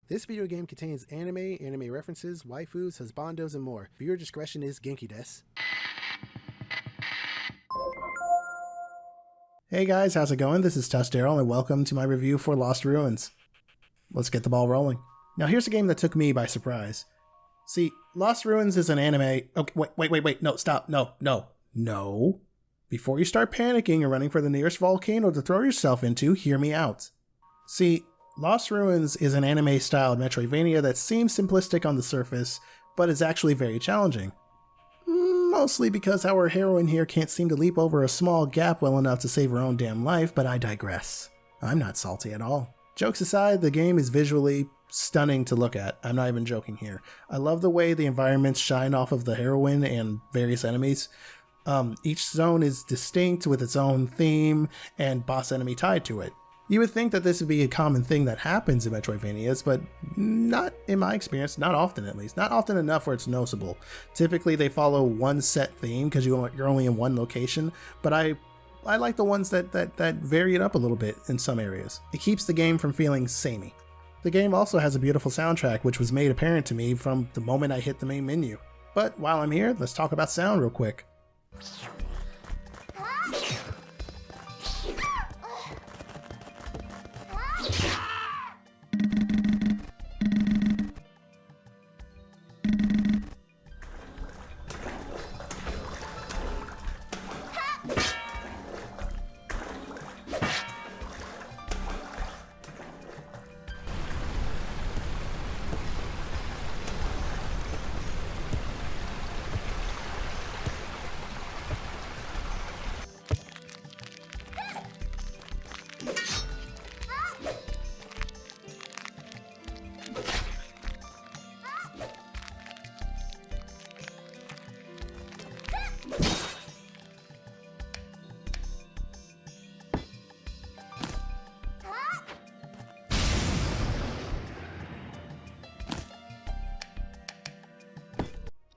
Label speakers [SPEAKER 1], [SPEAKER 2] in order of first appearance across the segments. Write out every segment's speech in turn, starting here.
[SPEAKER 1] This video game contains anime references, waifus, husbandos, and more. Viewer discretion is genki desu. Hey guys, how's it going? This is TUSDarryl, and welcome to my review for Lost Ruins. Let's get the ball rolling. Now here's a game that took me by surprise. See, Lost Ruins is an anime... Okay, wait, no, stop, no. Before you start panicking and running for the nearest volcano to throw yourself into, hear me out. See, Lost Ruins is an anime-styled Metroidvania that seems simplistic on the surface, but is actually very challenging. Mostly because our heroine here can't seem to leap over a small gap well enough to save her own damn life, but I digress. I'm not salty at all. Jokes aside, the game is visually stunning to look at. I'm not even joking here. I love the way the environments shine off of the heroine and various enemies. Each zone is distinct with its own theme and boss enemy tied to it. You would think that this would be a common thing that happens in Metroidvanias, but not in my experience, not often at least. Not often enough where it's noticeable. Typically they follow one set theme because you're only in one location, but I like the ones that vary it up a little bit in some areas. It keeps the game from feeling samey. The game also has a beautiful soundtrack, which was made apparent to me from the moment I hit the main menu. But while I'm here, let's talk about sound real quick.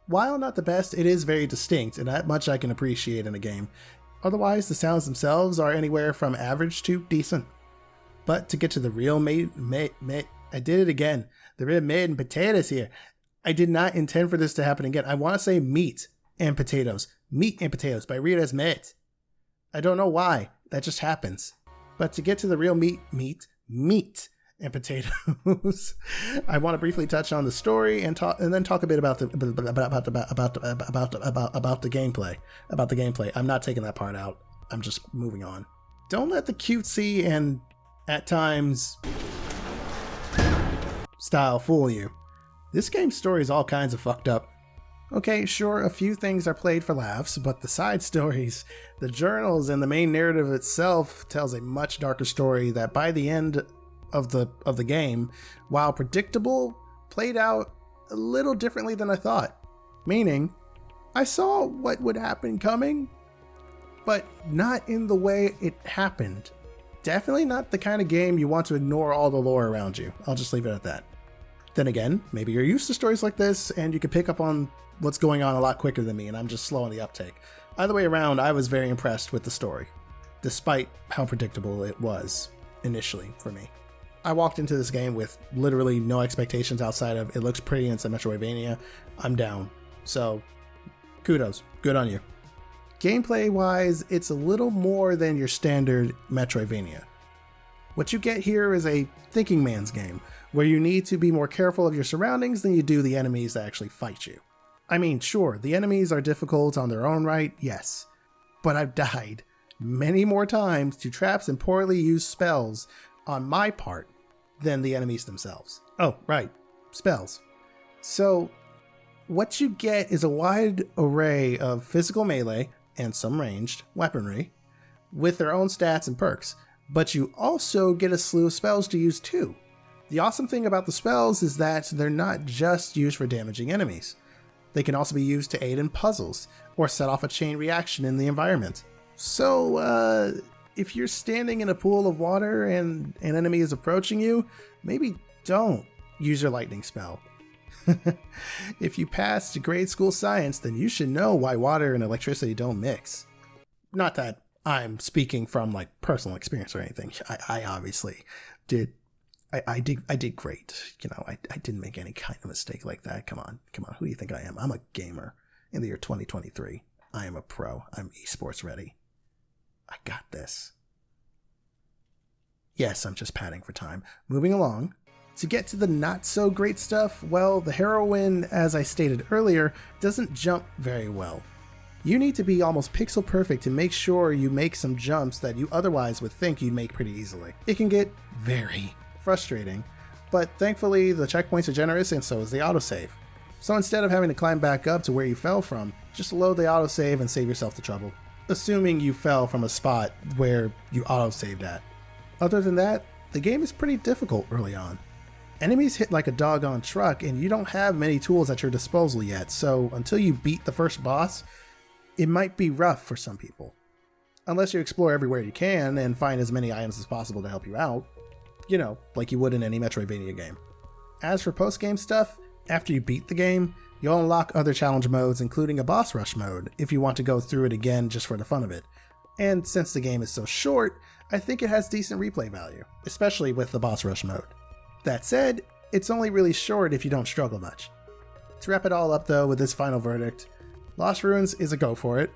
[SPEAKER 1] While not the best, it is very distinct, and that much I can appreciate in a game. Otherwise, the sounds themselves are anywhere from average to decent. But to get to the real I did it again. The real meat and potatoes here. I did not intend for this to happen again. I want to say meat and potatoes. Meat and potatoes, but I read it as meat. I don't know why. That just happens. But to get to the real meat and potatoes, I want to briefly touch on the story and then talk a bit about the gameplay. I'm not taking that part out. I'm just moving on. Don't let the cutesy and at times style fool you. This game's story is all kinds of fucked up. Okay, sure, a few things are played for laughs, but the side stories, the journals, and the main narrative itself tells a much darker story that by the end of the game, while predictable, played out a little differently than I thought. Meaning, I saw what would happen coming, but not in the way it happened. Definitely not the kind of game you want to ignore all the lore around you. I'll just leave it at that. Then again, maybe you're used to stories like this and you can pick up on what's going on a lot quicker than me and I'm just slow on the uptake. Either way around, I was very impressed with the story, despite how predictable it was initially for me. I walked into this game with literally no expectations outside of it looks pretty and it's a Metroidvania. I'm down. So, kudos. Good on you. Gameplay wise, it's a little more than your standard Metroidvania. What you get here is a thinking man's game, where you need to be more careful of your surroundings than you do the enemies that actually fight you. I mean, sure, the enemies are difficult on their own right, yes. But I've died many more times to traps and poorly used spells on my part than the enemies themselves. Oh, right, spells. So, what you get is a wide array of physical melee and some ranged weaponry with their own stats and perks, but you also get a slew of spells to use too. The awesome thing about the spells is that they're not just used for damaging enemies. They can also be used to aid in puzzles or set off a chain reaction in the environment. So, if you're standing in a pool of water and an enemy is approaching you, maybe don't use your lightning spell. If you passed grade school science, then you should know why water and electricity don't mix. Not that I'm speaking from like personal experience or anything. I obviously did I did great. You know, I didn't make any kind of mistake like that. Come on. Who do you think I am? I'm a gamer in the year 2023. I am a pro. I'm esports ready. I got this. Yes, I'm just padding for time. Moving along. To get to the not so great stuff, well, the heroine, as I stated earlier, doesn't jump very well. You need to be almost pixel perfect to make sure you make some jumps that you otherwise would think you'd make pretty easily. It can get very frustrating, but thankfully the checkpoints are generous and so is the autosave. So instead of having to climb back up to where you fell from, just load the autosave and save yourself the trouble. Assuming you fell from a spot where you autosaved at. Other than that, the game is pretty difficult early on. Enemies hit like a doggone truck and you don't have many tools at your disposal yet, so until you beat the first boss, it might be rough for some people. Unless you explore everywhere you can and find as many items as possible to help you out. You know, like you would in any Metroidvania game. As for post-game stuff, after you beat the game, you'll unlock other challenge modes, including a boss rush mode, if you want to go through it again just for the fun of it. And since the game is so short, I think it has decent replay value, especially with the boss rush mode. That said, it's only really short if you don't struggle much. To wrap it all up though with this final verdict, Lost Ruins is a go for it,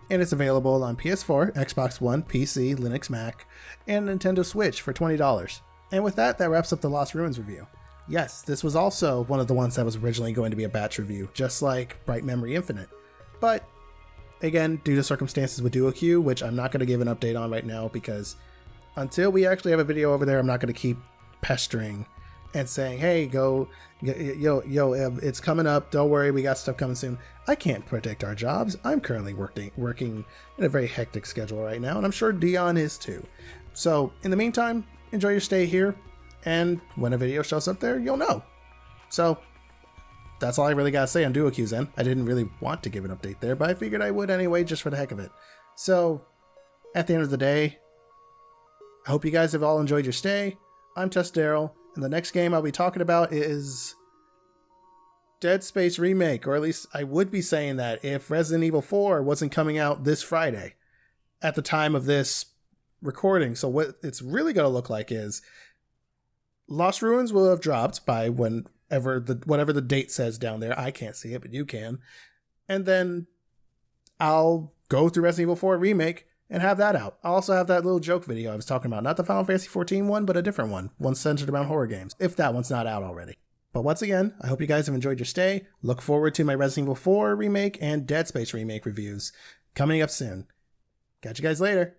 [SPEAKER 1] and it's available on PS4, Xbox One, PC, Linux, Mac, and Nintendo Switch for $20. And with that wraps up the Lost Ruins review. Yes, this was also one of the ones that was originally going to be a batch review, just like Bright Memory Infinite. But, again, due to circumstances with DuoQ, which I'm not going to give an update on right now because until we actually have a video over there, I'm not going to keep pestering and saying, hey, it's coming up, don't worry, we got stuff coming soon. I can't predict our jobs. I'm currently working in a very hectic schedule right now, and I'm sure Dion is too. So in the meantime, enjoy your stay here, and when a video shows up there, you'll know. So that's all I really gotta say on DuoQ's end. I didn't really want to give an update there, but I figured I would anyway, just for the heck of it. So at the end of the day, I hope you guys have all enjoyed your stay. I'm TUSDarryl, and the next game I'll be talking about is Dead Space Remake, or at least I would be saying that if Resident Evil 4 wasn't coming out this Friday at the time of this recording. So what it's really going to look like is Lost Ruins will have dropped by whatever the date says down there. I can't see it, but you can. And then I'll go through Resident Evil 4 Remake and have that out. I'll also have that little joke video I was talking about. Not the Final Fantasy XIV one, but a different one centered around horror games, if that one's not out already. But once again, I hope you guys have enjoyed your stay. Look forward to my Resident Evil 4 Remake and Dead Space Remake reviews coming up soon. Catch you guys later.